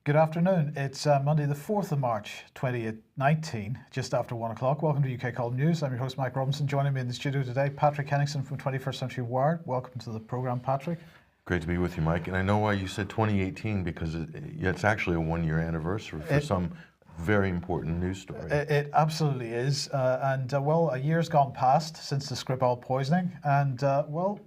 Good afternoon. It's Monday, the 4th of March, 2019, just after 1 o'clock. Welcome to UK Column News. I'm your host, Mike Robinson. Joining me in the studio today, Patrick Henningsen from 21st Century Wired. Welcome to the programme, Patrick. Great to be with you, Mike. And I know why you said 2018, because it's actually a one-year anniversary for some very important news story. It absolutely is. Well, a year's gone past since the Skripal poisoning. Well,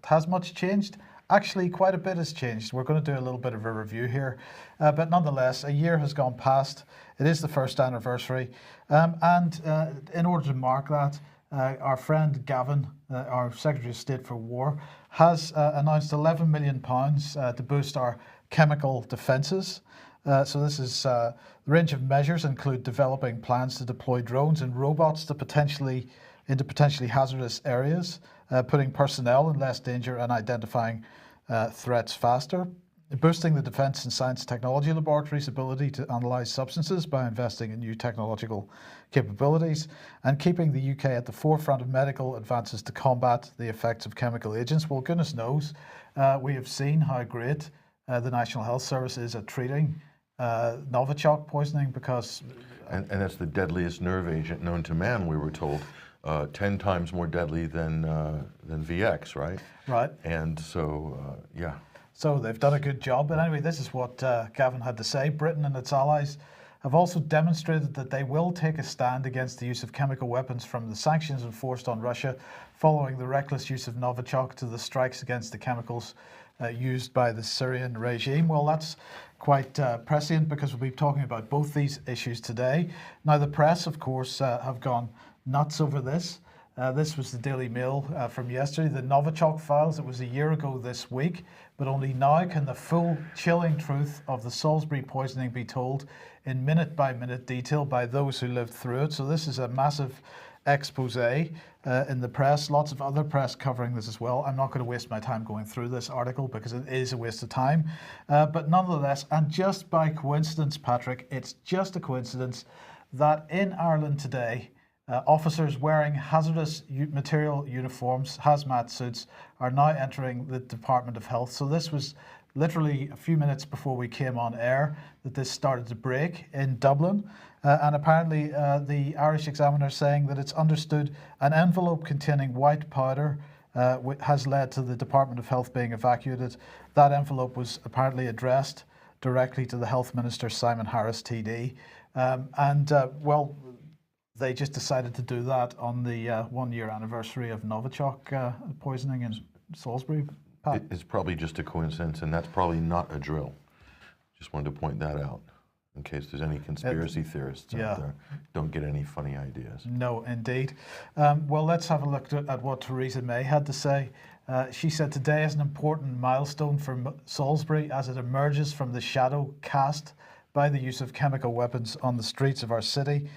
has much changed? Actually, quite a bit has changed. We're going to do a little bit of a review here. But nonetheless, a year has gone past. It is the first anniversary. In order to mark that, our friend Gavin, our Secretary of State for War, has announced £11 million to boost our chemical defences. So this is the range of measures include developing plans to deploy drones and robots into potentially hazardous areas, putting personnel in less danger and identifying threats faster, boosting the Defence and Science Technology Laboratory's ability to analyse substances by investing in new technological capabilities, and keeping the UK at the forefront of medical advances to combat the effects of chemical agents. Well, goodness knows, we have seen how great the National Health Service is at treating Novichok poisoning because... And that's the deadliest nerve agent known to man, we were told. 10 times more deadly than VX, right? Right. And so, yeah. So they've done a good job. But anyway, this is what Gavin had to say. Britain and its allies have also demonstrated that they will take a stand against the use of chemical weapons, from the sanctions enforced on Russia following the reckless use of Novichok to the strikes against the chemicals used by the Syrian regime. Well, that's quite prescient because we'll be talking about both these issues today. Now, the press, of course, have gone nuts over this. This was the Daily Mail from yesterday. The Novichok files, it was a year ago this week, but only now can the full chilling truth of the Salisbury poisoning be told in minute-by-minute detail by those who lived through it. So this is a massive expose in the press, lots of other press covering this as well. I'm not going to waste my time going through this article because it is a waste of time. But nonetheless, and just by coincidence, Patrick, it's just a coincidence that in Ireland today, officers wearing hazardous material uniforms, hazmat suits, are now entering the Department of Health. So this was literally a few minutes before we came on air that this started to break in Dublin. And apparently the Irish Examiner saying that it's understood an envelope containing white powder has led to the Department of Health being evacuated. That envelope was apparently addressed directly to the Health Minister, Simon Harris, TD. Well, they just decided to do that on the 1-year anniversary of Novichok poisoning in Salisbury. It's probably just a coincidence, and that's probably not a drill. Just wanted to point that out in case there's any conspiracy theorists out there. Don't get any funny ideas. No, indeed. Well, let's have a look at what Theresa May had to say. She said today is an important milestone for Salisbury as it emerges from the shadow cast by the use of chemical weapons on the streets of our city.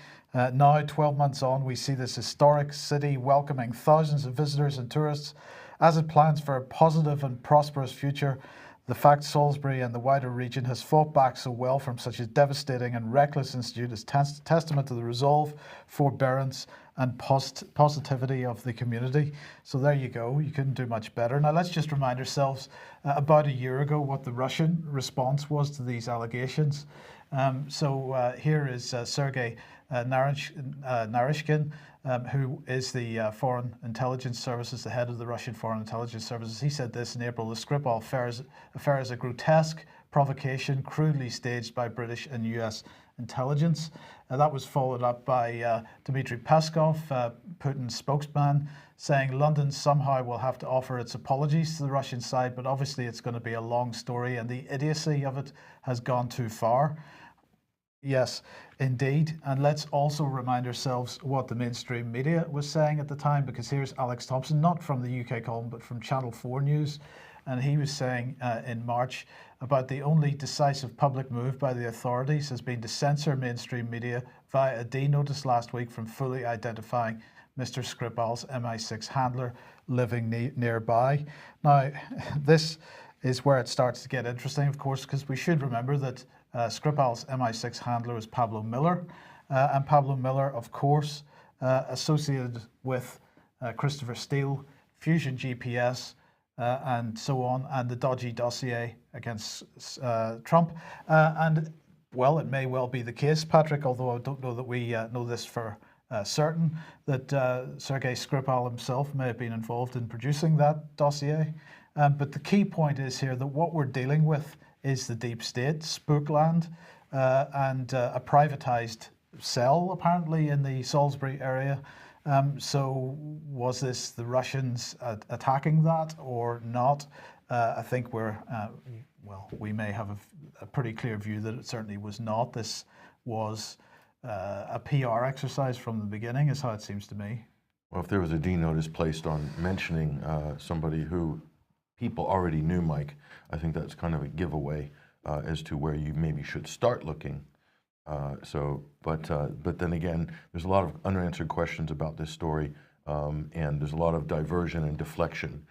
Now, 12 months on, we see this historic city welcoming thousands of visitors and tourists as it plans for a positive and prosperous future. The fact Salisbury and the wider region has fought back so well from such a devastating and reckless institute is testament to the resolve, forbearance and positivity of the community. So there you go. You couldn't do much better. Now let's just remind ourselves about a year ago what the Russian response was to these allegations. Here is Sergei Narishkin, who is the Foreign Intelligence Services, the head of the Russian Foreign Intelligence Services. He said this in April: the Skripal affair is a grotesque provocation crudely staged by British and US intelligence. That was followed up by Dmitry Peskov, Putin's spokesman, saying London somehow will have to offer its apologies to the Russian side, but obviously it's going to be a long story and the idiocy of it has gone too far. Yes, indeed. And let's also remind ourselves what the mainstream media was saying at the time, because here's Alex Thompson, not from the UK column, but from Channel 4 News. And he was saying in March about the only decisive public move by the authorities has been to censor mainstream media via a D-notice last week from fully identifying Mr. Skripal's MI6 handler living nearby. Now, this is where it starts to get interesting, of course, because we should remember that Skripal's MI6 handler was Pablo Miller, and Pablo Miller, of course, associated with Christopher Steele, Fusion GPS, and so on, and the dodgy dossier against Trump. And well, it may well be the case, Patrick, although I don't know that we know this for certain, that Sergei Skripal himself may have been involved in producing that dossier. But the key point is here that what we're dealing with is the deep state, spookland, and a privatized cell, apparently, in the Salisbury area. So was this the Russians attacking that or not? I think we may have a pretty clear view that it certainly was not. This was a PR exercise from the beginning, is how it seems to me. Well, if there was a D notice placed on mentioning somebody who people already knew, Mike, I think that's kind of a giveaway as to where you maybe should start looking. But then again, there's a lot of unanswered questions about this story, and there's a lot of diversion and deflection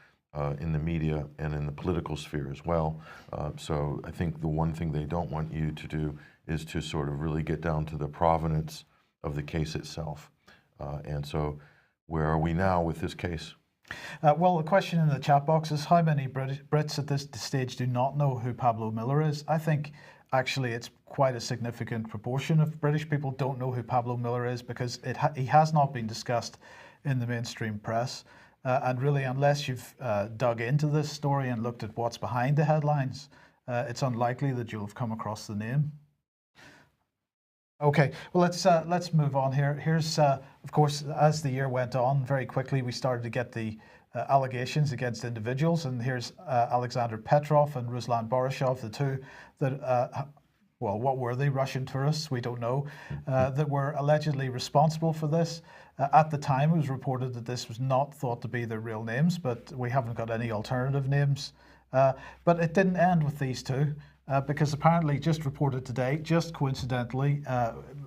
in the media and in the political sphere as well. So I think the one thing they don't want you to do is to sort of really get down to the provenance of the case itself. And so where are we now with this case? Well, the question in the chat box is how many Brits at this stage do not know who Pablo Miller is? I think actually it's quite a significant proportion of British people don't know who Pablo Miller is because he has not been discussed in the mainstream press. And really, unless you've dug into this story and looked at what's behind the headlines, it's unlikely that you'll have come across the name. Okay, well, let's move on here. Here's, of course, as the year went on, very quickly we started to get the allegations against individuals, and here's Alexander Petrov and Ruslan Borisov, the two that, well, what were they? Russian tourists? We don't know, that were allegedly responsible for this. At the time, it was reported that this was not thought to be their real names, but we haven't got any alternative names. But it didn't end with these two. Because apparently just reported today, just coincidentally,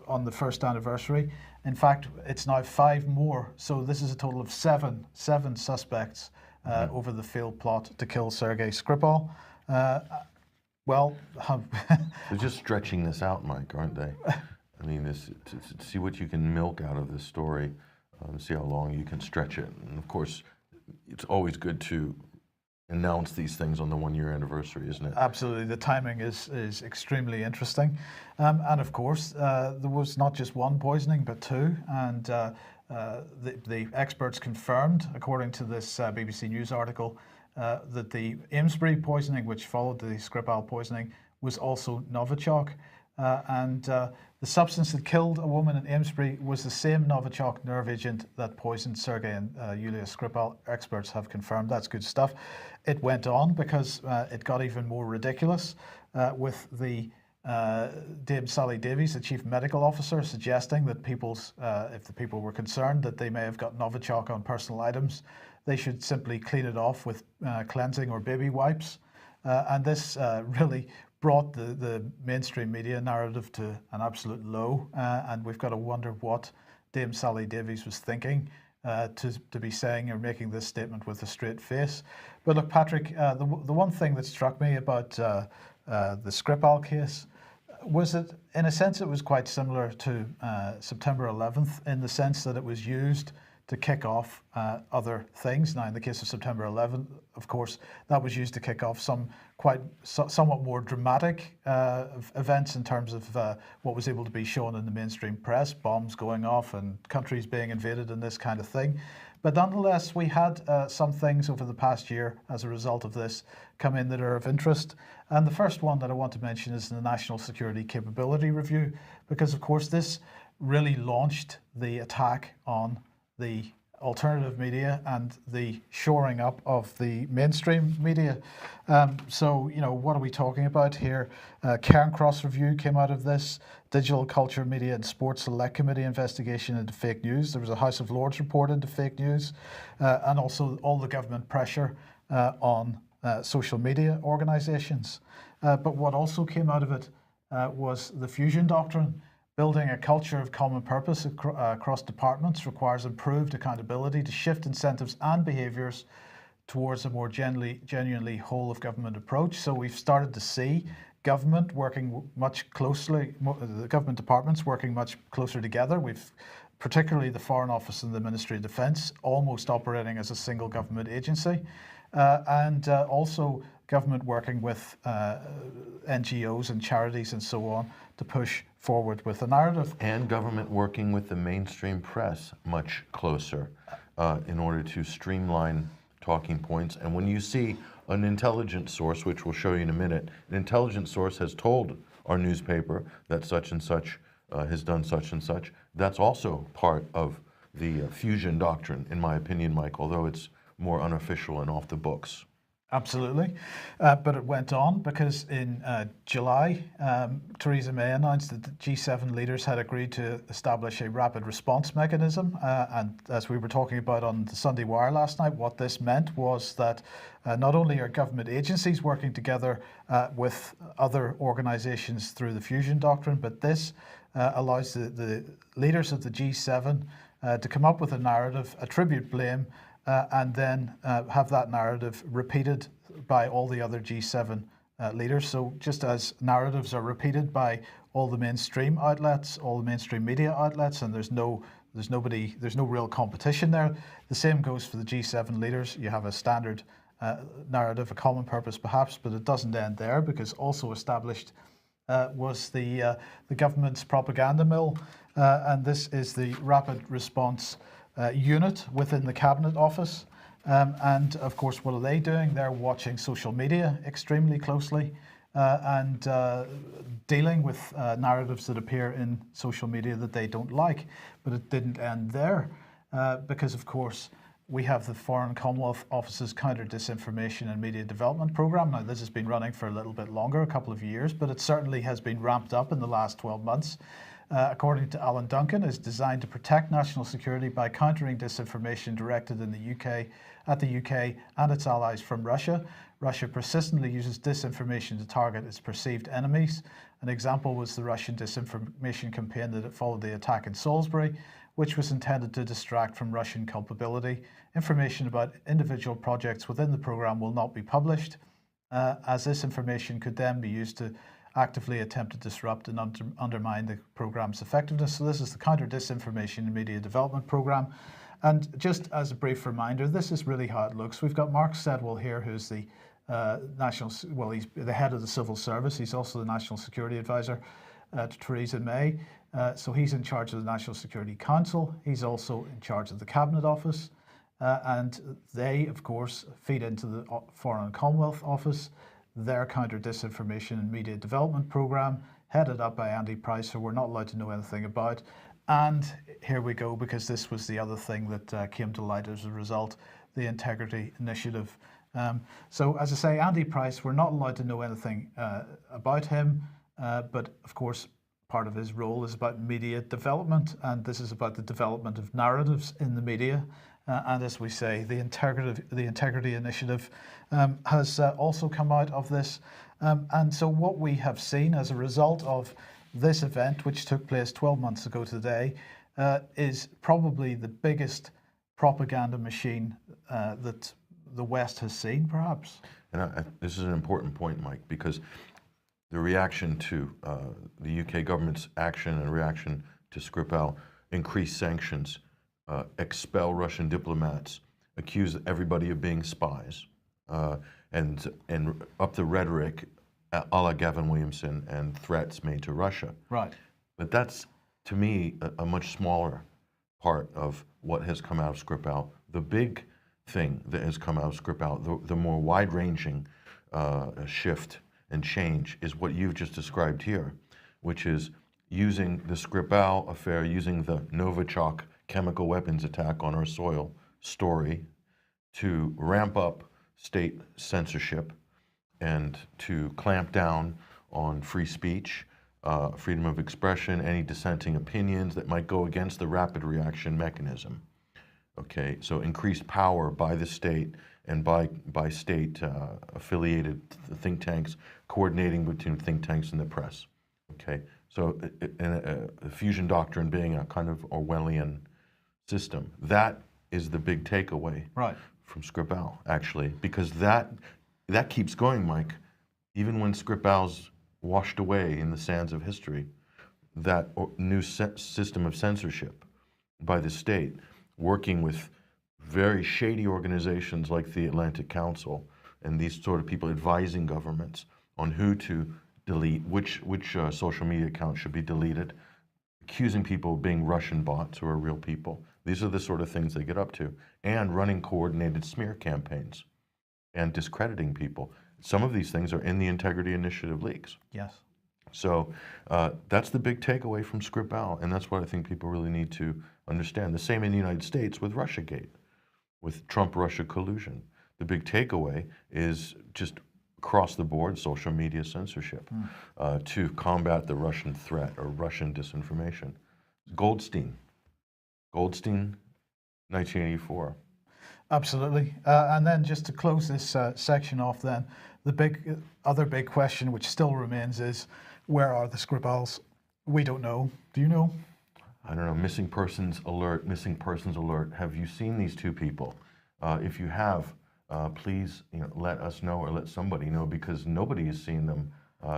on the first anniversary. In fact, it's now 5 more. So this is a total of seven suspects over the failed plot to kill Sergei Skripal. Well, they're just stretching this out, Mike, aren't they? I mean, to see what you can milk out of this story, see how long you can stretch it. And of course, it's always good to announce these things on the 1-year anniversary, isn't it? Absolutely. The timing is extremely interesting. And of course, there was not just one poisoning, but 2. And the experts confirmed, according to this BBC News article, that the Amesbury poisoning, which followed the Skripal poisoning, was also Novichok. And the substance that killed a woman in Amesbury was the same Novichok nerve agent that poisoned Sergei and Yulia Skripal. Experts have confirmed. That's good stuff. It went on because it got even more ridiculous with the Dame Sally Davies, the chief medical officer, suggesting that if the people were concerned that they may have got Novichok on personal items, they should simply clean it off with cleansing or baby wipes. And this really brought the mainstream media narrative to an absolute low, and we've got to wonder what Dame Sally Davies was thinking to be saying or making this statement with a straight face. But look, Patrick, the one thing that struck me about the Skripal case was that, in a sense, it was quite similar to September 11th in the sense that it was used to kick off other things. Now, in the case of September 11th, of course, that was used to kick off some somewhat more dramatic events in terms of what was able to be shown in the mainstream press, bombs going off and countries being invaded and this kind of thing. But nonetheless, we had some things over the past year as a result of this come in that are of interest. And the first one that I want to mention is the National Security Capability Review, because, of course, this really launched the attack on the alternative media and the shoring up of the mainstream media. So, you know, what are we talking about here? Cairncross Review came out of this, Digital Culture, Media and Sports Select Committee investigation into fake news. There was a House of Lords report into fake news, and also all the government pressure on social media organisations. But what also came out of it was the fusion doctrine. Building a culture of common purpose across departments requires improved accountability to shift incentives and behaviours towards a more genuinely whole of government approach. So we've started to see government working much closely, the government departments working much closer together. We've particularly the Foreign Office and the Ministry of Defence, almost operating as a single government agency, and also government working with NGOs and charities and so on to push forward with the narrative. And government working with the mainstream press much closer in order to streamline talking points. And when you see an intelligence source, which we'll show you in a minute, an intelligence source has told our newspaper that such and such has done such and such, that's also part of the fusion doctrine, in my opinion, Mike, although it's more unofficial and off the books. Absolutely. But it went on because in July, Theresa May announced that the G7 leaders had agreed to establish a rapid response mechanism. And as we were talking about on the Sunday Wire last night, what this meant was that not only are government agencies working together with other organizations through the fusion doctrine, but this allows the leaders of the G7 to come up with a narrative, attribute blame, and then have that narrative repeated by all the other G7 leaders. So just as narratives are repeated by all the mainstream outlets, all the mainstream media outlets, and there's no real competition there, the same goes for the G7 leaders. You have a standard narrative, a common purpose perhaps, but it doesn't end there, because also established was the government's propaganda mill, and this is the Rapid Response Unit within the Cabinet Office. And of course, what are they doing? They're watching social media extremely closely and dealing with narratives that appear in social media that they don't like. But it didn't end there because, of course, we have the Foreign Commonwealth Office's Counter Disinformation and Media Development Programme. Now, this has been running for a little bit longer, a couple of years, but it certainly has been ramped up in the last 12 months. According to Alan Duncan, is designed to protect national security by countering disinformation directed in the UK at the UK and its allies from Russia. Russia persistently uses disinformation to target its perceived enemies. An example was the Russian disinformation campaign that followed the attack in Salisbury, which was intended to distract from Russian culpability. Information about individual projects within the programme will not be published, as this information could then be used to actively attempt to disrupt and undermine the programme's effectiveness. So this is the Counter Disinformation and Media Development Programme. And just as a brief reminder, this is really how it looks. We've got Mark Sedwill here, who's the he's the head of the civil service. He's also the National Security Advisor to Theresa May. So he's in charge of the National Security Council. He's also in charge of the Cabinet Office. And they, of course, feed into the Foreign Commonwealth Office, their Counter Disinformation and Media Development Programme, headed up by Andy Price, who we're not allowed to know anything about. And here we go, because this was the other thing that came to light as a result, the Integrity Initiative. So as I say, Andy Price, we're not allowed to know anything about him, but of course, part of his role is about media development, and this is about the development of narratives in the media. And as we say, the Integrity Initiative has also come out of this. And so what we have seen as a result of this event, which took place 12 months ago today, is probably the biggest propaganda machine that the West has seen, perhaps. And this is an important point, Mike, because the reaction to the UK government's action and reaction to Skripal, increased sanctions, expel Russian diplomats, accuse everybody of being spies, and up the rhetoric a la Gavin Williamson and threats made to Russia. Right. But that's, to me, a much smaller part of what has come out of Skripal. The big thing that has come out of Skripal, the more wide-ranging shift and change, is what you've just described here, which is using the Skripal affair, using the Novichok chemical weapons attack on our soil story to ramp up state censorship and to clamp down on free speech, freedom of expression, any dissenting opinions that might go against the rapid reaction mechanism. Okay, so increased power by the state and by state affiliated think tanks, coordinating between think tanks and the press. Okay, so the fusion doctrine being a kind of Orwellian system, that is the big takeaway from Skripal, actually, because that keeps going, Mike. Even when Skripal's washed away in the sands of history, that new system of censorship by the state, working with very shady organizations like the Atlantic Council and these sort of people advising governments on who to delete, which social media accounts should be deleted, accusing people of being Russian bots who are real people. These are the sort of things they get up to, and running coordinated smear campaigns and discrediting people. Some of these things are in the Integrity Initiative leaks. Yes. So that's the big takeaway from Skripal, and that's what I think people really need to understand. The same in the United States with Russiagate, with Trump-Russia collusion. The big takeaway is just across the board social media censorship to combat the Russian threat or Russian disinformation. Goldstein, 1984. Absolutely. And then just to close this section off then, the other big question which still remains is, where are the Skripals? We don't know. Do you know? I don't know. Missing persons alert. Have you seen these two people? If you have, please let us know or let somebody know, because nobody has seen them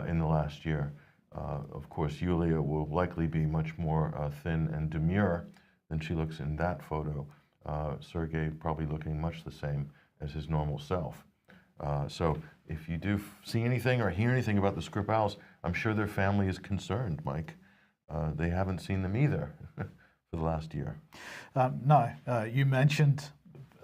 in the last year. Of course, Yulia will likely be much more thin and demure than she looks in that photo. Sergei probably looking much the same as his normal self. So if you do see anything or hear anything about the Skripals, I'm sure their family is concerned, Mike. They haven't seen them either for the last year. Now, you mentioned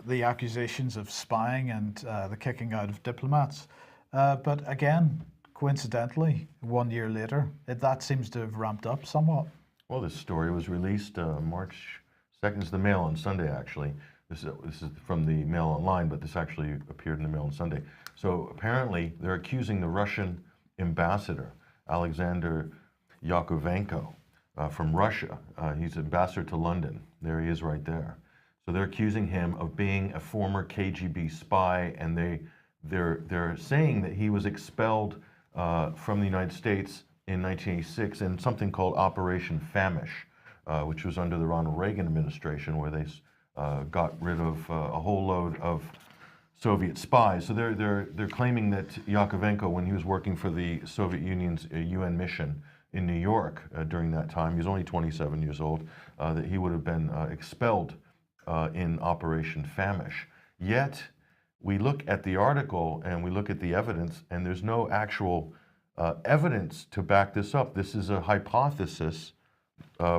the accusations of spying and the kicking out of diplomats. But again, coincidentally, 1 year later, that seems to have ramped up somewhat. Well, this story was released March 2nd. It's the Mail on Sunday, actually. This is from the Mail Online, but this actually appeared in the Mail on Sunday. So apparently, they're accusing the Russian ambassador, Alexander Yakovenko, from Russia. He's ambassador to London. There he is right there. So they're accusing him of being a former KGB spy, and they're saying that he was expelled from the United States in 1986 in something called Operation Famish, which was under the Ronald Reagan administration, where they got rid of a whole load of Soviet spies. So they're claiming that Yakovenko, when he was working for the Soviet Union's UN mission in New York during that time, he was only 27 years old, that he would have been expelled in Operation Famish. Yet, we look at the article and we look at the evidence, and there's no actual evidence to back this up. This is a hypothesis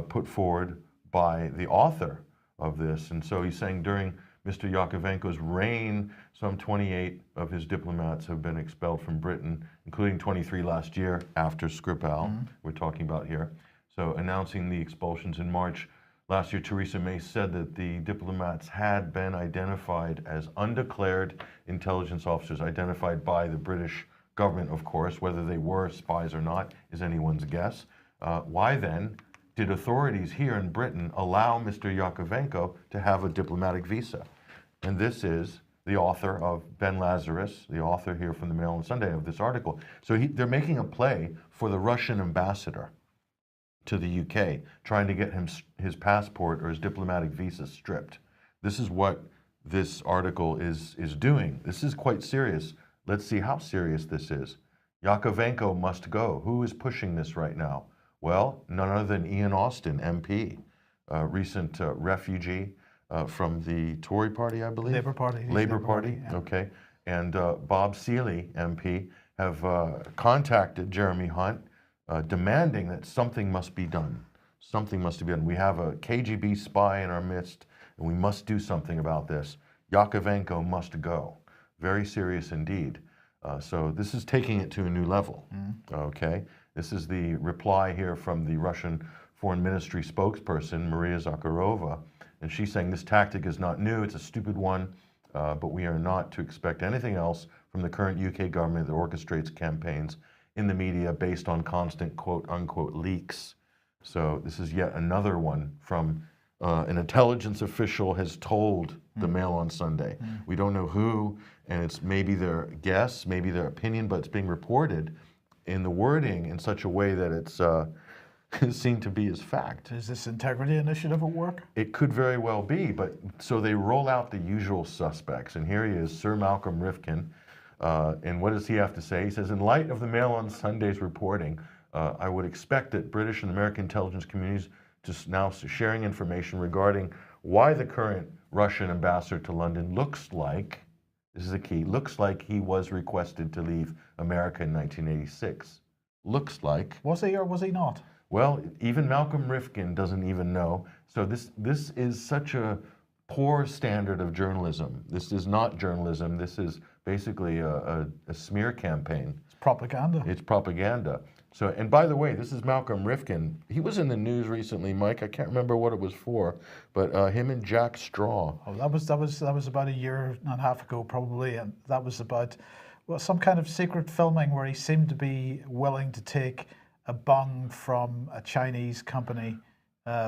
put forward by the author of this. And so he's saying during Mr. Yakovenko's reign, some 28 of his diplomats have been expelled from Britain, including 23 last year after Skripal, we're talking about here. So announcing the expulsions in March last year, Theresa May said that the diplomats had been identified as undeclared intelligence officers, identified by the British government, of course. Whether they were spies or not is anyone's guess. Why then did authorities here in Britain allow Mr. Yakovenko to have a diplomatic visa? And this is the author of Ben Lazarus, the author here from the Mail on Sunday of this article. So they're making a play for the Russian ambassador to the UK, trying to get him his passport or his diplomatic visa stripped. This is what this article is doing. This is quite serious. Let's see how serious this is. Yakovenko must go. Who is pushing this right now? Well, none other than Ian Austin, MP, recent refugee from the Tory party, I believe? Labour Party. Labour Party, yeah. Okay. And Bob Seeley, MP, have contacted Jeremy Hunt, demanding that something must be done. Something must be done. We have a KGB spy in our midst, and we must do something about this. Yakovenko must go. Very serious indeed. So this is taking it to a new level, okay? This is the reply here from the Russian Foreign Ministry spokesperson, Maria Zakharova, and she's saying this tactic is not new, it's a stupid one, but we are not to expect anything else from the current UK government that orchestrates campaigns in the media based on constant quote-unquote leaks. So this is yet another one from an intelligence official has told the Mail on Sunday. We don't know who, and it's maybe their guess, maybe their opinion, but it's being reported in the wording in such a way that it's seen to be as fact. Is this Integrity Initiative at work? It could very well be, but so they roll out the usual suspects, and here he is, Sir Malcolm Rifkin, and what does he have to say? He says, in light of the Mail on Sunday's reporting, I would expect that British and American intelligence communities just now sharing information regarding why the current Russian ambassador to London looks like, this is a key, looks like he was requested to leave America in 1986. Looks like. Was he or was he not? Well, even Malcolm Rifkin doesn't even know. So this is such a poor standard of journalism. This is not journalism. This is basically a smear campaign. It's propaganda. It's propaganda. So, and by the way, this is Malcolm Rifkin. He was in the news recently, Mike. I can't remember what it was for, but him and Jack Straw. Oh, that was about a year and a half ago, probably, and that was about, well, some kind of secret filming where he seemed to be willing to take a bung from a Chinese company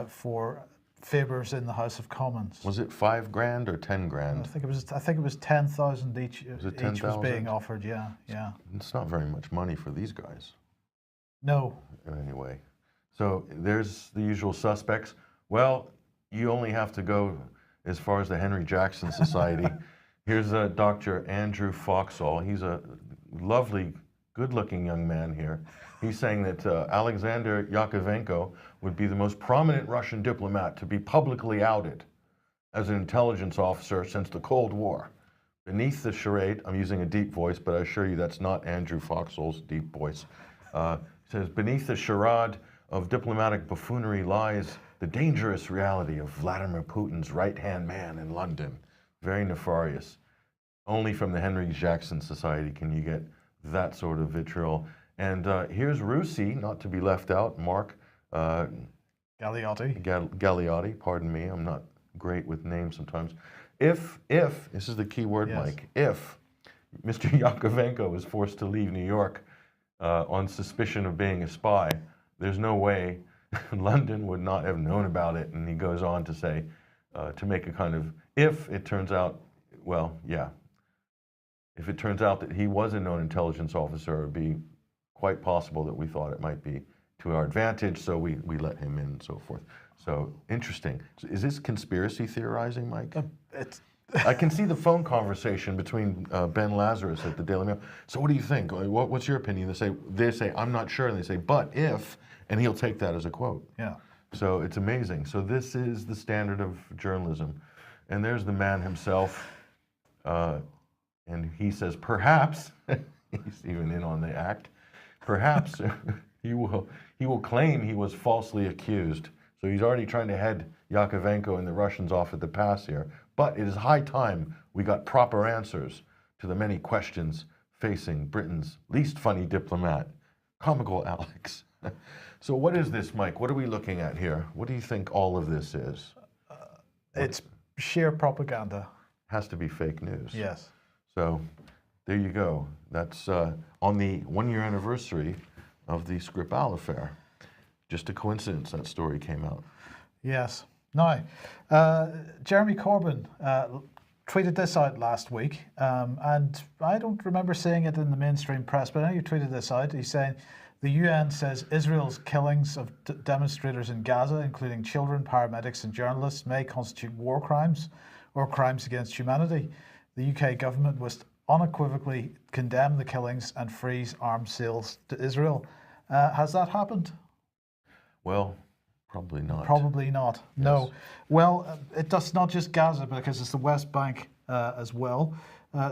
for favors in the House of Commons. Was it $5,000 or $10,000? I think it was 10,000 each. Was it each was 10,000? being offered. Yeah, yeah. It's not very much money for these guys. No. Anyway, so there's the usual suspects. Well, you only have to go as far as the Henry Jackson Society. Here's Dr. Andrew Foxall. He's a lovely, good-looking young man here. He's saying that Alexander Yakovenko would be the most prominent Russian diplomat to be publicly outed as an intelligence officer since the Cold War. Beneath the charade, I'm using a deep voice, but I assure you that's not Andrew Foxall's deep voice. Says, beneath the charade of diplomatic buffoonery lies the dangerous reality of Vladimir Putin's right-hand man in London. Very nefarious. Only from the Henry Jackson Society can you get that sort of vitriol. And here's Rusi, not to be left out, Mark. Galeotti. Galeotti, pardon me, I'm not great with names sometimes. If, this is the key word, yes. Mike, if Mr. Yakovenko is forced to leave New York on suspicion of being a spy, there's no way London would not have known about it. And he goes on to say, to make a kind of, if it turns out, well, yeah, if it turns out that he was a known intelligence officer, it would be quite possible that we thought it might be to our advantage, so we let him in and so forth. So, interesting. So is this conspiracy theorizing, Mike? I can see the phone conversation between Ben Lazarus at the Daily Mail. So what do you think? What's your opinion? They say, I'm not sure, and they say, but if, and he'll take that as a quote. Yeah. So it's amazing. So this is the standard of journalism. And there's the man himself, and he says, perhaps, he's even in on the act, perhaps he will claim he was falsely accused. So he's already trying to head Yakovenko and the Russians off at the pass here. But it is high time we got proper answers to the many questions facing Britain's least funny diplomat, comical Alex. So what is this, Mike? What are we looking at here? What do you think all of this is? It's sheer propaganda. Has to be fake news. Yes. So there you go. That's on the one-year anniversary of the Skripal affair. Just a coincidence that story came out. Yes. Now, Jeremy Corbyn tweeted this out last week, and I don't remember seeing it in the mainstream press, but I know you tweeted this out. He's saying, the UN says Israel's killings of demonstrators in Gaza, including children, paramedics and journalists, may constitute war crimes or crimes against humanity. The UK government must unequivocally condemn the killings and freeze arms sales to Israel. Has that happened? Well, probably not. Probably not. Yes. No. Well, it does not just Gaza, because it's the West Bank as well.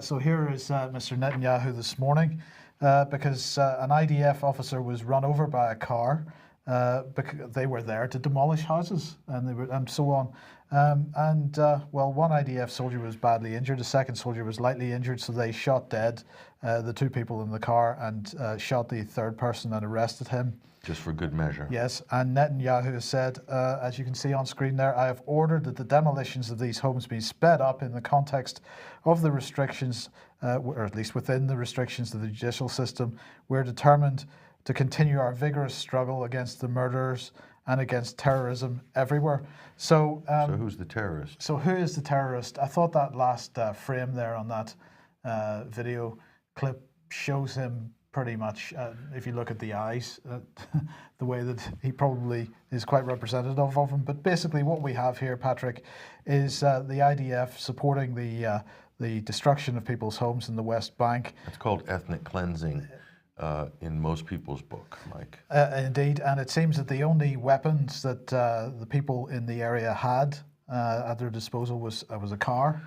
So here is Mr. Netanyahu this morning, because an IDF officer was run over by a car. Because they were there to demolish houses, and so on. Well, one IDF soldier was badly injured. A second soldier was lightly injured, so they shot dead the two people in the car and shot the third person and arrested him. Just for good measure. Yes, and Netanyahu has said, as you can see on screen there, I have ordered that the demolitions of these homes be sped up in the context of the restrictions, or at least within the restrictions of the judicial system. We're determined to continue our vigorous struggle against the murderers and against terrorism everywhere. So who's the terrorist? So who is the terrorist? I thought that last frame there on that video clip shows him pretty much, if you look at the eyes, the way that he probably is quite representative of him. But basically what we have here, Patrick, is the IDF supporting the destruction of people's homes in the West Bank. It's called ethnic cleansing. in most people's book, Mike. Indeed, and it seems that the only weapons that the people in the area had at their disposal was a car,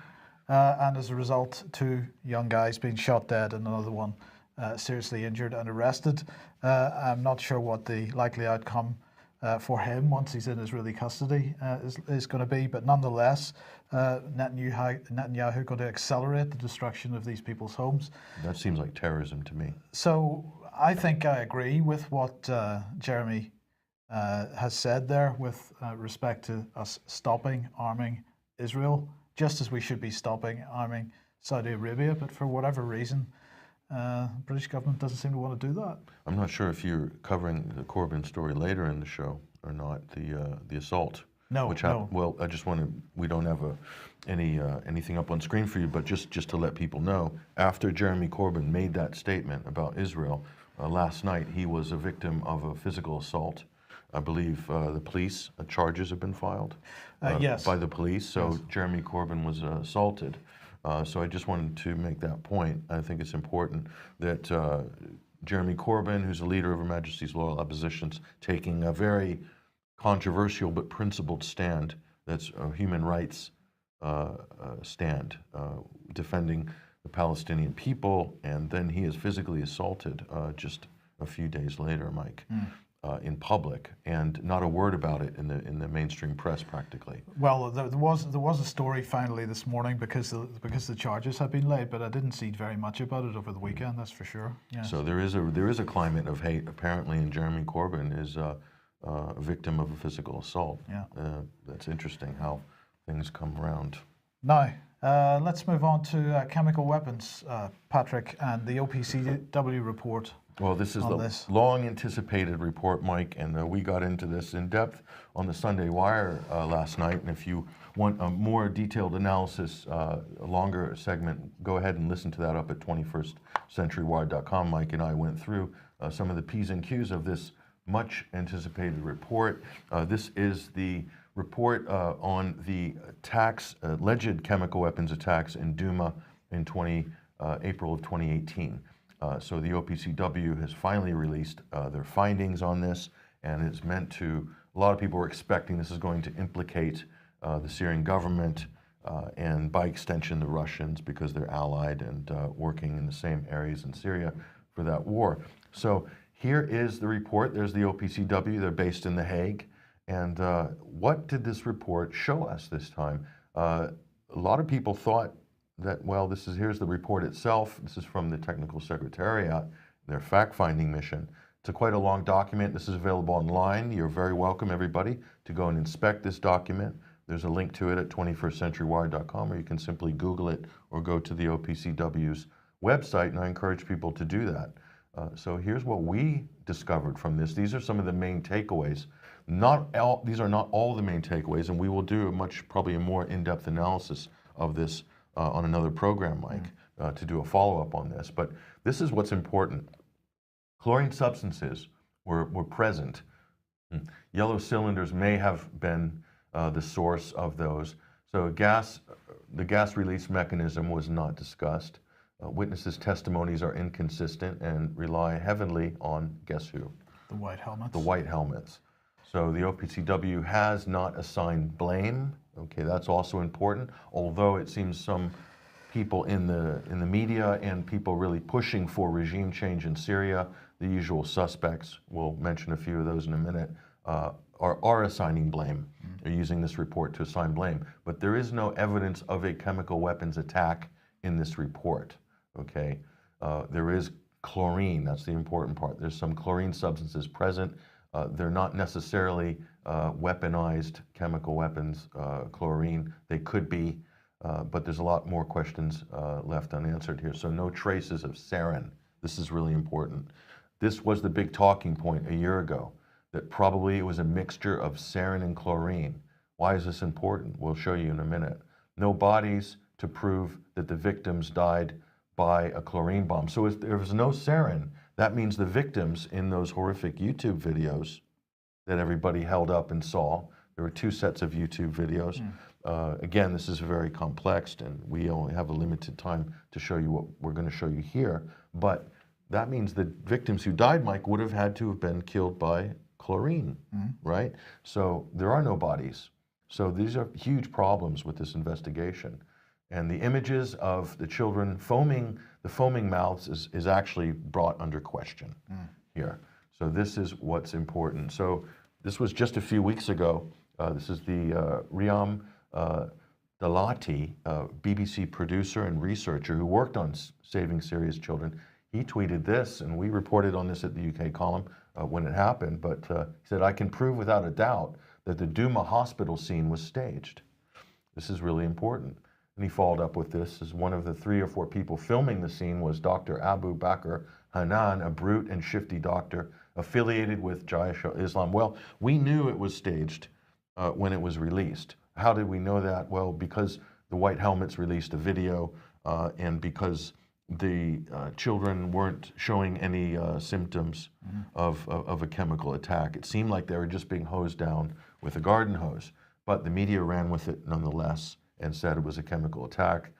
and as a result, 2 young guys being shot dead and another one seriously injured and arrested. I'm not sure what the likely outcome for him once he's in Israeli custody is going to be, but nonetheless, Netanyahu going to accelerate the destruction of these people's homes. That seems like terrorism to me. So I think I agree with what Jeremy has said there with respect to us stopping arming Israel, just as we should be stopping arming Saudi Arabia, but for whatever reason, the British government doesn't seem to want to do that. I'm not sure if you're covering the Corbyn story later in the show or not, the assault. No, no. Well, I just want to, we don't have anything up on screen for you, but just to let people know, after Jeremy Corbyn made that statement about Israel, last night he was a victim of a physical assault. I believe the police, charges have been filed yes. by the police, so yes. Jeremy Corbyn was assaulted. So I just wanted to make that point. I think it's important that Jeremy Corbyn, who's a leader of Her Majesty's Loyal Opposition's, taking a very controversial but principled stand, that's a human rights stand, defending the Palestinian people, and then he is physically assaulted just a few days later, Mike. In public, and not a word about it in the mainstream press, practically. Well, there was a story finally this morning because the charges have been laid, but I didn't see very much about it over the weekend. That's for sure. Yes. So there is a climate of hate apparently, and Jeremy Corbyn is a victim of a physical assault. Yeah, that's interesting how things come around. Now, let's move on to chemical weapons, Patrick, and the OPCW report. Well, this is the long-anticipated report, Mike, and we got into this in depth on the Sunday Wire last night. And if you want a more detailed analysis, a longer segment, go ahead and listen to that up at 21stcenturywire.com. Mike and I went through some of the P's and Q's of this much-anticipated report. This is the report on the attacks, alleged chemical weapons attacks in Duma in April of 2018. So the OPCW has finally released their findings on this, and it's meant to, a lot of people were expecting this is going to implicate the Syrian government and by extension the Russians, because they're allied and working in the same areas in Syria for that war. So here is the report. There's the OPCW. They're based in The Hague. And what did this report show us this time? A lot of people thought that, well, here's the report itself. This is from the Technical Secretariat, their fact-finding mission. It's quite a long document. This is available online. You're very welcome, everybody, to go and inspect this document. There's a link to it at 21stcenturywire.com, or you can simply Google it or go to the OPCW's website, and I encourage people to do that. So here's what we discovered from this. These are some of the main takeaways. These are not all the main takeaways, and we will do probably a more in-depth analysis of this on another program, Mike, to do a follow-up on this. But this is what's important. Chlorine substances were present. Yellow cylinders may have been the source of those. So the gas release mechanism was not discussed. Witnesses' testimonies are inconsistent and rely heavily on, guess who? The white helmets. The white helmets. So the OPCW has not assigned blame. Okay, that's also important, although it seems some people in the media and people really pushing for regime change in Syria, the usual suspects, we'll mention a few of those in a minute, are assigning blame. They're using this report to assign blame. But there is no evidence of a chemical weapons attack in this report, okay? There is chlorine, that's the important part. There's some chlorine substances present. They're not necessarily weaponized chemical weapons, chlorine. They could be, but there's a lot more questions left unanswered here. So no traces of sarin. This is really important. This was the big talking point a year ago, that probably it was a mixture of sarin and chlorine. Why is this important? We'll show you in a minute. No bodies to prove that the victims died by a chlorine bomb. So if there was no sarin, that means the victims in those horrific YouTube videos that everybody held up and saw, there were 2 sets of YouTube videos. Again, this is very complex, and we only have a limited time to show you what we're going to show you here. But that means the victims who died, Mike, would have had to have been killed by chlorine, right? So there are no bodies. So these are huge problems with this investigation. And the images of the children foaming, the foaming mouths is actually brought under question here. So this is what's important. So this was just a few weeks ago. This is the Riam Dalati, BBC producer and researcher who worked on Saving Syria's Children. He tweeted this, and we reported on this at the UK column when it happened, but he said, "I can prove without a doubt that the Douma hospital scene was staged." This is really important. And he followed up with this, as one of the 3 or 4 people filming the scene was Dr. Abu Bakr Hanan, a brute and shifty doctor affiliated with Jaish al-Islam. Well, we knew it was staged when it was released. How did we know that? Well, because the White Helmets released a video and because the children weren't showing any symptoms of a chemical attack. It seemed like they were just being hosed down with a garden hose, but the media ran with it nonetheless and said it was a chemical attack,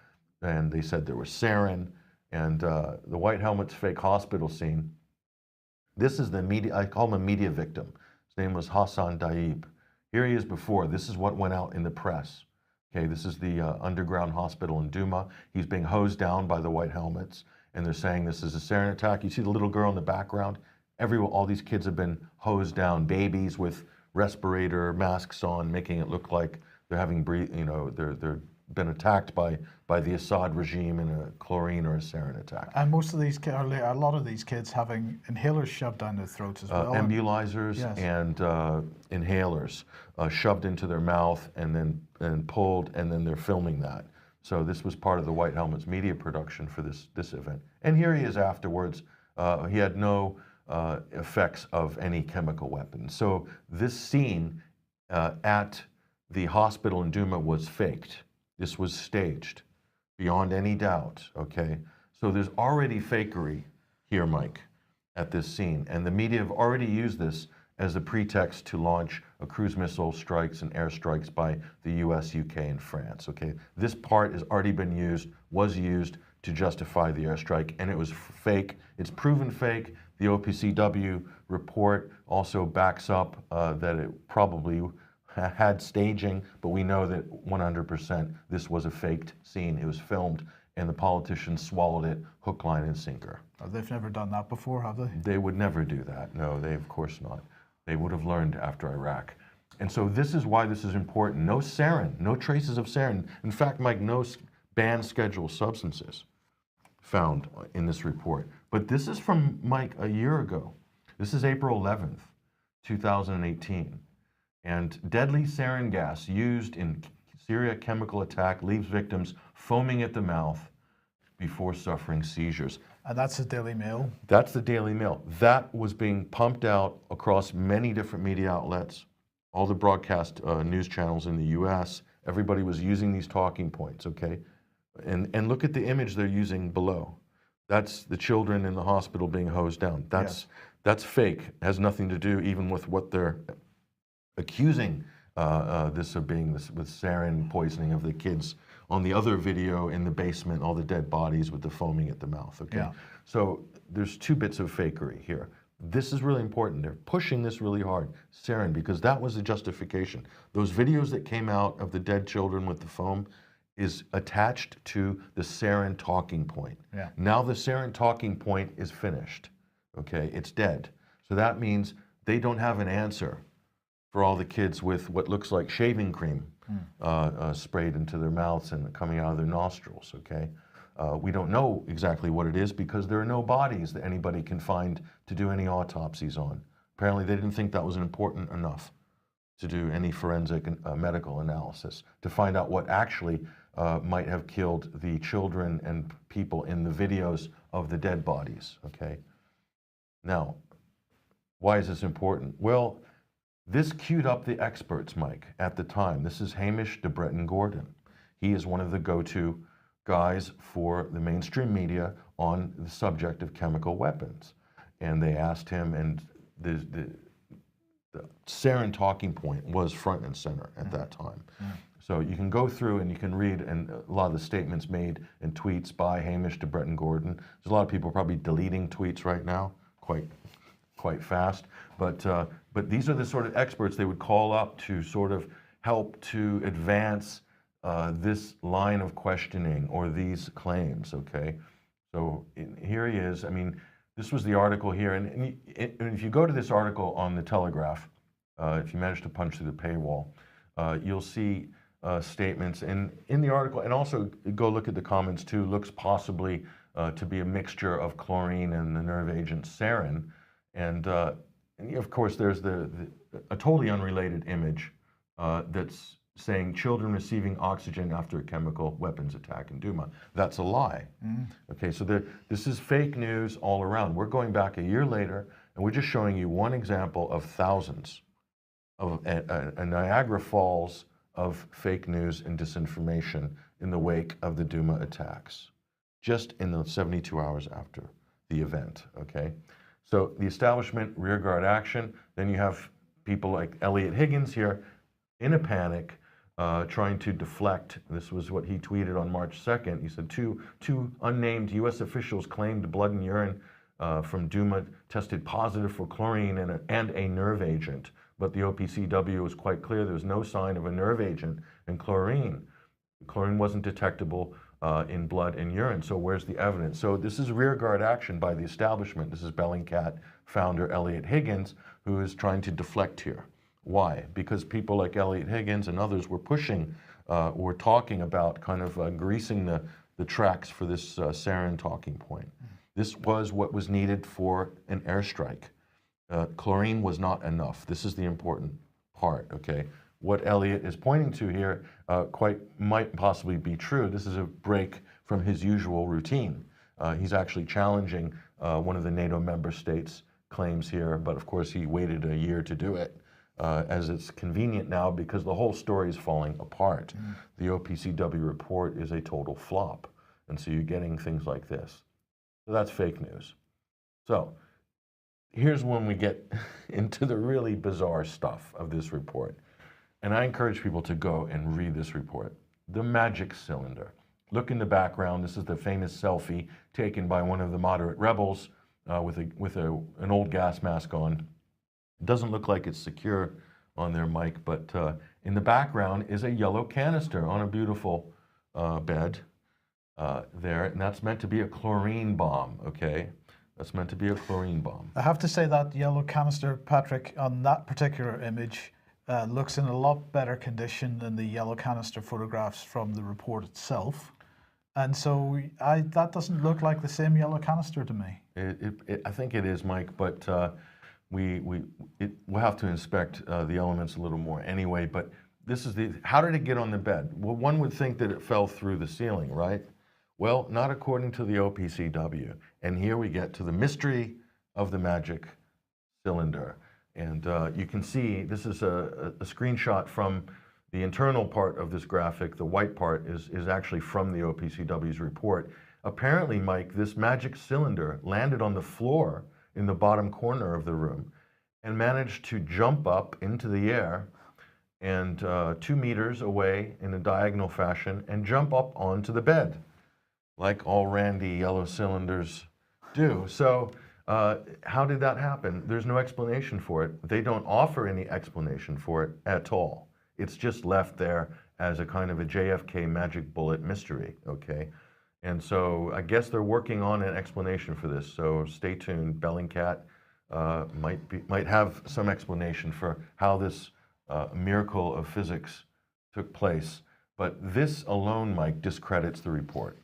and they said there was sarin, and the White Helmets fake hospital scene. This is the media, I call him a media victim. His name was Hassan Daib. Here he is before. This is what went out in the press. Okay, this is the underground hospital in Douma. He's being hosed down by the White Helmets, and they're saying this is a sarin attack. You see the little girl in the background? All these kids have been hosed down, babies with respirator masks on, making it look like they're having they're been attacked by the Assad regime in a chlorine or a sarin attack. And most of these kids, a lot of these kids having inhalers shoved down their throats as well. Nebulizers yes. and inhalers shoved into their mouth and then pulled, and then they're filming that. So this was part of the White Helmets media production for this event. And here he is afterwards. He had no effects of any chemical weapons. So this scene at the hospital in Douma was faked. This was staged, beyond any doubt, okay? So there's already fakery here, Mike, at this scene. And the media have already used this as a pretext to launch a cruise missile strikes and airstrikes by the US, UK, and France, okay? This part has already been used, was used to justify the airstrike, and it was fake. It's proven fake. The OPCW report also backs up that it probably had staging, but we know that 100% this was a faked scene. It was filmed, and the politicians swallowed it hook, line, and sinker. Oh, they've never done that before, have they? They would never do that. No, they of course not. They would have learned after Iraq. And so this is why this is important. No sarin, no traces of sarin. In fact, Mike, no banned scheduled substances found in this report. But this is from, Mike, a year ago. This is April 11th, 2018. And deadly sarin gas used in Syria chemical attack leaves victims foaming at the mouth before suffering seizures. And that's the Daily Mail? That's the Daily Mail. That was being pumped out across many different media outlets, all the broadcast news channels in the US. Everybody was using these talking points, okay? And look at the image they're using below. That's the children in the hospital being hosed down. That's fake. It has nothing to do even with what they're accusing this of being, with sarin poisoning of the kids on the other video in the basement, all the dead bodies with the foaming at the mouth, okay? Yeah. So there's 2 bits of fakery here. This is really important. They're pushing this really hard, sarin, because that was the justification. Those videos that came out of the dead children with the foam is attached to the sarin talking point. Yeah. Now the sarin talking point is finished, okay? It's dead. So that means they don't have an answer for all the kids with what looks like shaving cream sprayed into their mouths and coming out of their nostrils, okay? We don't know exactly what it is because there are no bodies that anybody can find to do any autopsies on. Apparently they didn't think that was important enough to do any forensic medical analysis to find out what actually might have killed the children and people in the videos of the dead bodies, okay? Now, why is this important? Well, this queued up the experts, Mike, at the time. This is Hamish de Breton Gordon. He is one of the go-to guys for the mainstream media on the subject of chemical weapons. And they asked him, and the sarin talking point was front and center at that time. So you can go through and you can read and a lot of the statements made and tweets by Hamish to Bretton Gordon. There's a lot of people probably deleting tweets right now, quite fast. But these are the sort of experts they would call up to sort of help to advance this line of questioning or these claims. Okay, so here he is. I mean, this was the article here, and if you go to this article on the Telegraph, if you manage to punch through the paywall, you'll see statements in the article, and also go look at the comments too. Looks possibly to be a mixture of chlorine and the nerve agent sarin, and of course there's a totally unrelated image that's saying children receiving oxygen after a chemical weapons attack in Duma. That's a lie. Okay, so this is fake news all around. We're going back a year later, and we're just showing you one example of thousands of a Niagara Falls of fake news and disinformation in the wake of the Duma attacks, just in the 72 hours after the event, okay? So the establishment, rearguard action, then you have people like Elliot Higgins here in a panic, trying to deflect. This was what he tweeted on March 2nd. He said, two unnamed U.S. officials claimed blood and urine from Duma tested positive for chlorine and a nerve agent. But the OPCW was quite clear there was no sign of a nerve agent in chlorine. Chlorine wasn't detectable in blood and urine, so where's the evidence? So this is rearguard action by the establishment. This is Bellingcat founder Elliot Higgins, who is trying to deflect here. Why? Because people like Elliot Higgins and others were pushing, were talking about kind of greasing the tracks for this sarin talking point. This was what was needed for an airstrike. Chlorine was not enough. This is the important part, okay? What Elliot is pointing to here might possibly be true. This is a break from his usual routine. He's actually challenging one of the NATO member states' claims here, but of course he waited a year to do it, as it's convenient now because the whole story is falling apart. The OPCW report is a total flop, and so you're getting things like this. So that's fake news. So here's when we get into the really bizarre stuff of this report. And I encourage people to go and read this report. The magic cylinder. Look in the background. This is the famous selfie taken by one of the moderate rebels with an old gas mask on. It doesn't look like it's secure on their mic, but in the background is a yellow canister on a beautiful bed there, and that's meant to be a chlorine bomb, okay? That's meant to be a chlorine bomb. I have to say that yellow canister, Patrick, on that particular image, looks in a lot better condition than the yellow canister photographs from the report itself. And so that doesn't look like the same yellow canister to me. I think it is, Mike, but we'll have to inspect the elements a little more anyway. But this is how did it get on the bed? Well, one would think that it fell through the ceiling, right? Well, not according to the OPCW. And here we get to the mystery of the magic cylinder. And you can see this is a screenshot from the internal part of this graphic. The white part is actually from the OPCW's report. Apparently, Mike, this magic cylinder landed on the floor in the bottom corner of the room and managed to jump up into the air and 2 meters away in a diagonal fashion and jump up onto the bed, like all randy yellow cylinders do. So how did that happen? There's no explanation for it. They don't offer any explanation for it at all. It's just left there as a kind of a JFK magic bullet mystery, okay? And so I guess they're working on an explanation for this. So stay tuned. Bellingcat might have some explanation for how this miracle of physics took place. But this alone, Mike, discredits the report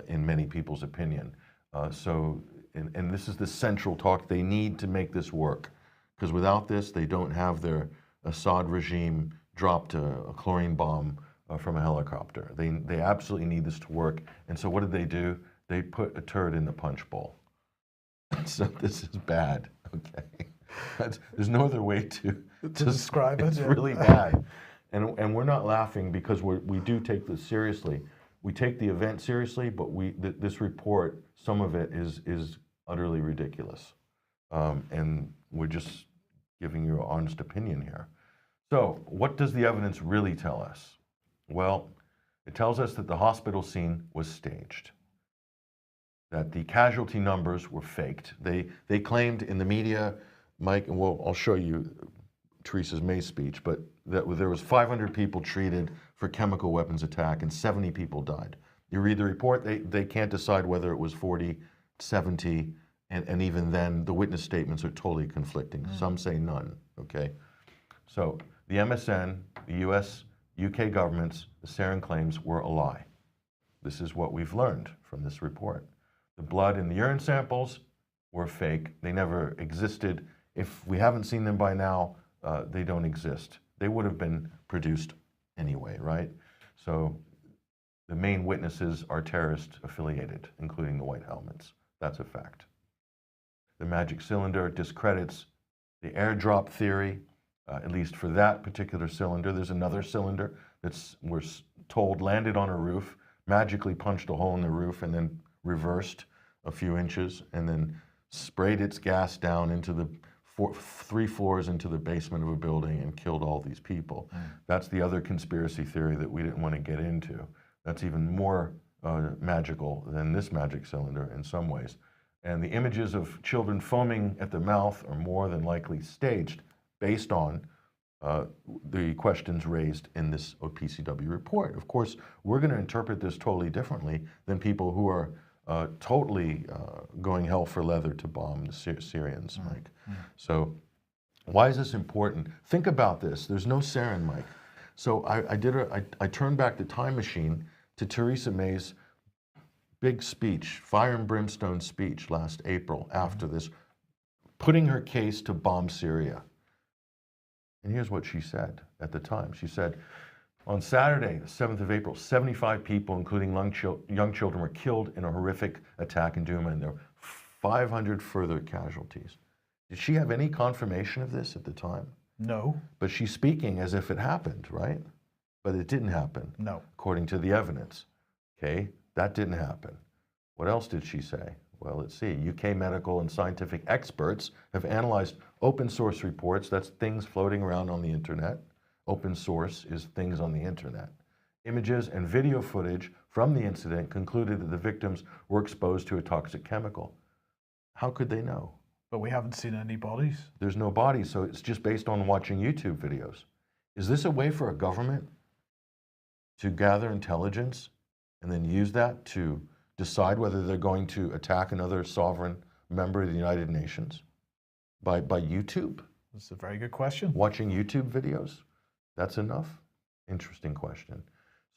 in many people's opinion. And this is the central talk. They need to make this work, because without this, they don't have their Assad regime dropped a chlorine bomb from a helicopter. They absolutely need this to work. And so what did they do? They put a turd in the punch bowl. So this is bad, okay? There's no other way to describe it. It's really bad. And we're not laughing because we do take this seriously. We take the event seriously, but this report, some of it is utterly ridiculous. And we're just giving you an honest opinion here. So what does the evidence really tell us? Well, it tells us that the hospital scene was staged, that the casualty numbers were faked. They claimed in the media, Mike, and I'll show you Theresa May's speech, but that there was 500 people treated for chemical weapons attack and 70 people died. You read the report, they can't decide whether it was 40, 70, and even then the witness statements are totally conflicting. Some say none, okay? So the MSN, the US, UK governments, the sarin claims were a lie. This is what we've learned from this report. The blood and the urine samples were fake. They never existed. If we haven't seen them by now, they don't exist. They would have been produced anyway, right? So the main witnesses are terrorist affiliated, including the white helmets. That's a fact. The magic cylinder discredits the airdrop theory, at least for that particular cylinder. There's another cylinder that's, we're told, landed on a roof, magically punched a hole in the roof and then reversed a few inches and then sprayed its gas down into the 3 floors into the basement of a building and killed all these people. That's the other conspiracy theory that we didn't want to get into. That's even more magical than this magic cylinder in some ways. And the images of children foaming at the mouth are more than likely staged based on the questions raised in this OPCW report. Of course, we're going to interpret this totally differently than people who are totally going hell for leather to bomb the Syrians, Mike. So why is this important? Think about this. There's no sarin, Mike. So I turned back the time machine to Theresa May's big speech, fire and brimstone speech last April after this, putting her case to bomb Syria. And here's what she said at the time. She said, on Saturday, the 7th of April, 75 people, including young children, were killed in a horrific attack in Douma, and there were 500 further casualties. Did she have any confirmation of this at the time? No. But she's speaking as if it happened, right? But it didn't happen. No. According to the evidence. Okay, that didn't happen. What else did she say? Well, let's see. UK medical and scientific experts have analyzed open source reports. That's things floating around on the internet. Open source is things on the internet. Images and video footage from the incident concluded that the victims were exposed to a toxic chemical. How could they know? But we haven't seen any bodies. There's no bodies, so it's just based on watching YouTube videos. Is this a way for a government to gather intelligence and then use that to decide whether they're going to attack another sovereign member of the United Nations? By YouTube? That's a very good question. Watching YouTube videos? That's enough? Interesting question.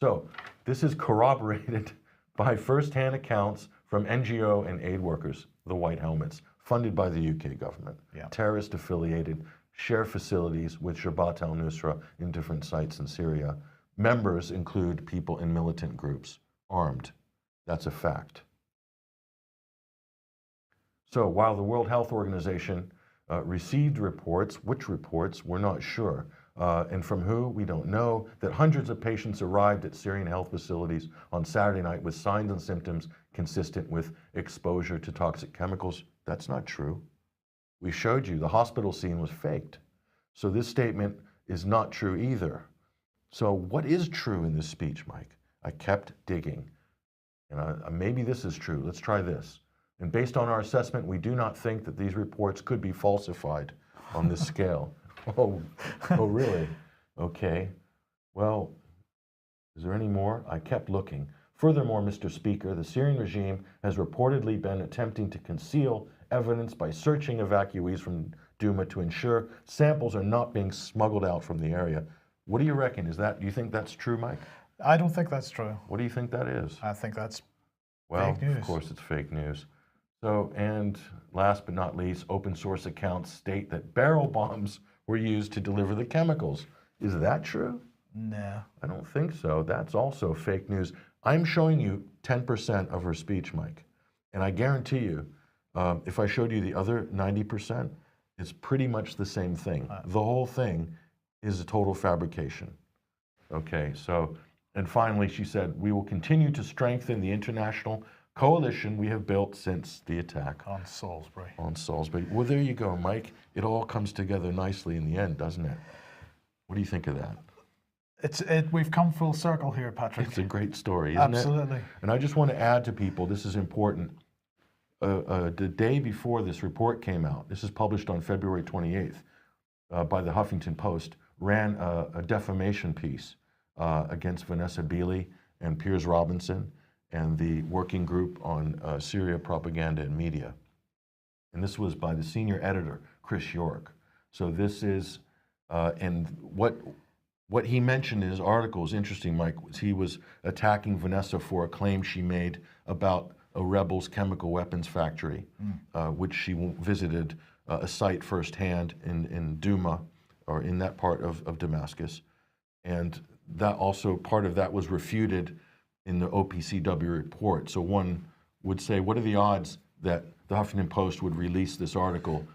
So this is corroborated by first-hand accounts from NGO and aid workers, the White Helmets, funded by the UK government, terrorist affiliated, share facilities with Jabhat al-Nusra in different sites in Syria. Members include people in militant groups, armed. That's a fact. So while the World Health Organization received reports, which reports, we're not sure, and from who, we don't know, that hundreds of patients arrived at Syrian health facilities on Saturday night with signs and symptoms consistent with exposure to toxic chemicals. That's not true. We showed you the hospital scene was faked. So this statement is not true either. So what is true in this speech, Mike? I kept digging. And maybe this is true. Let's try this. And based on our assessment, we do not think that these reports could be falsified on this scale. Oh, really? Okay. Well, is there any more? I kept looking. Furthermore, Mr. Speaker, the Syrian regime has reportedly been attempting to conceal evidence by searching evacuees from Douma to ensure samples are not being smuggled out from the area. What do you reckon? Do you think that's true, Mike? I don't think that's true. What do you think that is? I think that's fake news. Of course it's fake news. So, and last but not least, open source accounts state that barrel bombs were used to deliver the chemicals. Is that true? No. I don't think so. That's also fake news. I'm showing you 10% of her speech, Mike. And I guarantee you, if I showed you the other 90%, it's pretty much the same thing. The whole thing is a total fabrication. Okay, so, and finally she said, we will continue to strengthen the international coalition we have built since the attack. On Salisbury. On Salisbury. Well, there you go, Mike. It all comes together nicely in the end, doesn't it? What do you think of that? We've come full circle here, Patrick. It's a great story, isn't Absolutely. it? And I just want to add to people, this is important. The day before this report came out, this is published on February 28th by the Huffington Post, ran a defamation piece against Vanessa Beeley and Piers Robinson and the working group on Syria propaganda and media. And this was by the senior editor, Chris York. So this is, and what he mentioned in his article is interesting, Mike, was he was attacking Vanessa for a claim she made about a rebel's chemical weapons factory, which she visited a site firsthand in Douma, or in that part of Damascus. And that also, part of that was refuted in the OPCW report. So one would say, what are the odds that the Huffington Post would release this article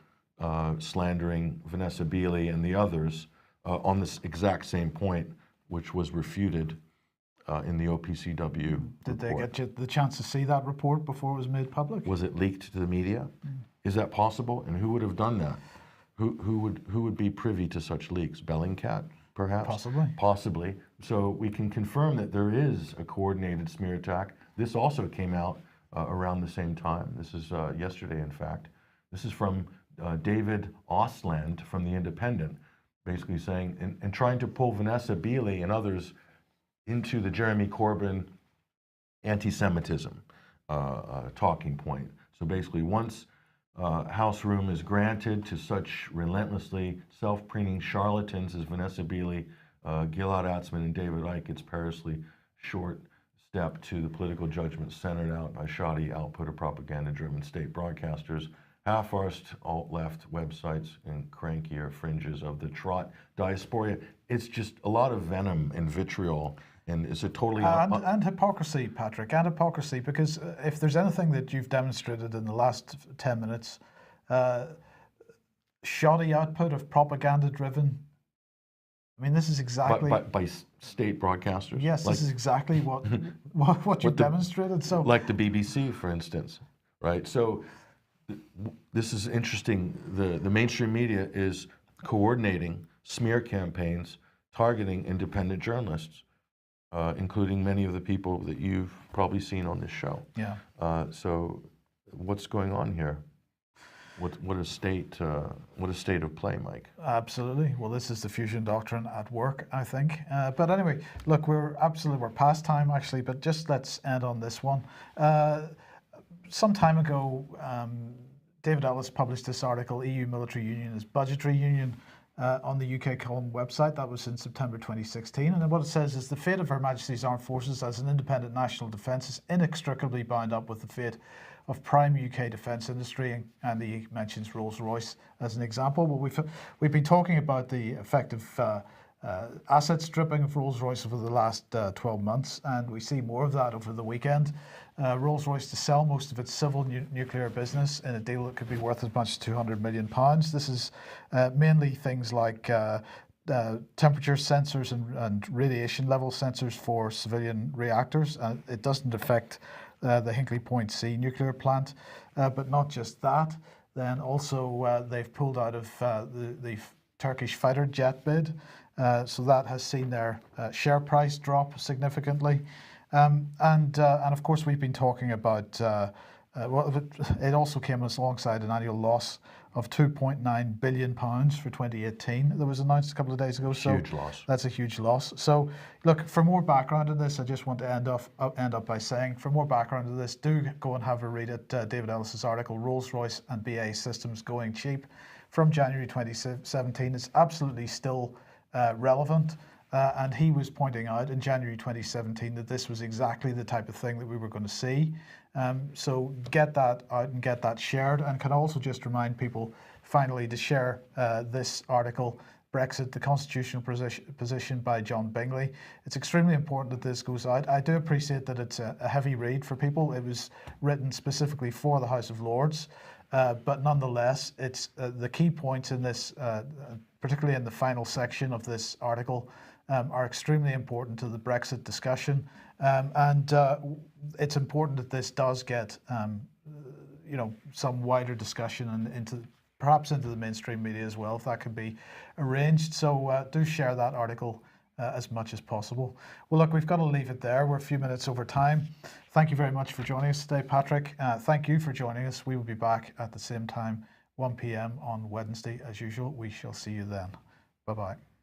slandering Vanessa Beeley and the others on this exact same point, which was refuted in the OPCW Did they report. get you the chance to see that report before it was made public? Was it leaked to the media? Is that possible? And who would have done that? Who would be privy to such leaks? Bellingcat, perhaps? Possibly. Possibly. So we can confirm that there is a coordinated smear attack. This also came out around the same time. This is yesterday, in fact. This is from David Ostland from The Independent, basically saying, and trying to pull Vanessa Beeley and others into the Jeremy Corbyn anti-Semitism talking point. So basically, once House room is granted to such relentlessly self-preening charlatans as Vanessa Beeley, Gilad Atzmon, and David Icke, it's perilously short step to the political judgment centered out by shoddy output of propaganda-driven state broadcasters, half-arsed alt-left websites, and crankier fringes of the trot diaspora. It's just a lot of venom and vitriol, and it's a totally... And hypocrisy, Patrick, and hypocrisy, because if there's anything that you've demonstrated in the last 10 minutes, shoddy output of propaganda-driven, I mean, this is exactly... By state broadcasters? Yes, this is exactly what you've demonstrated. So, like the BBC, for instance, right? So this is interesting. The mainstream media is coordinating smear campaigns targeting independent journalists, including many of the people that you've probably seen on this show. Yeah. So what's going on here? What a state of play, Mike. Absolutely. Well, this is the fusion doctrine at work, I think. But anyway, look, we're past time actually, but just let's end on this one. Some time ago, David Ellis published this article, EU Military Union is Budgetary Union, on the UK Column website. That was in September 2016. And what it says is the fate of Her Majesty's Armed Forces as an independent national defence is inextricably bound up with the fate of prime UK defence industry, and he mentions Rolls-Royce as an example. But we've been talking about the effective asset stripping of Rolls-Royce over the last 12 months, and we see more of that over the weekend. Rolls-Royce to sell most of its civil nuclear business in a deal that could be worth as much as £200 million. This is mainly things like temperature sensors and radiation level sensors for civilian reactors. It doesn't affect the Hinkley Point C nuclear plant, but not just that. Then also they've pulled out of the Turkish fighter jet bid, so that has seen their share price drop significantly. And of course we've been talking about, it also came alongside an annual loss of £2.9 billion for 2018 that was announced a couple of days ago. So huge loss. That's a huge loss. So look, for more background on this, I just want to end up by saying, for more background on this, do go and have a read at David Ellis's article, Rolls-Royce and BAE Systems Going Cheap, from January 2017. It's absolutely still relevant. And he was pointing out in January 2017 that this was exactly the type of thing that we were going to see. So get that out and get that shared. And can also just remind people, finally, to share this article, Brexit, the Constitutional Position by John Bingley. It's extremely important that this goes out. I do appreciate that it's a heavy read for people. It was written specifically for the House of Lords. But nonetheless, it's the key points in this, particularly in the final section of this article, are extremely important to the Brexit discussion, and it's important that this does get, some wider discussion and perhaps into the mainstream media as well, if that could be arranged. So do share that article as much as possible. Well, look, we've got to leave it there. We're a few minutes over time. Thank you very much for joining us today, Patrick. Thank you for joining us. We will be back at the same time, 1 p.m. on Wednesday as usual. We shall see you then. Bye-bye.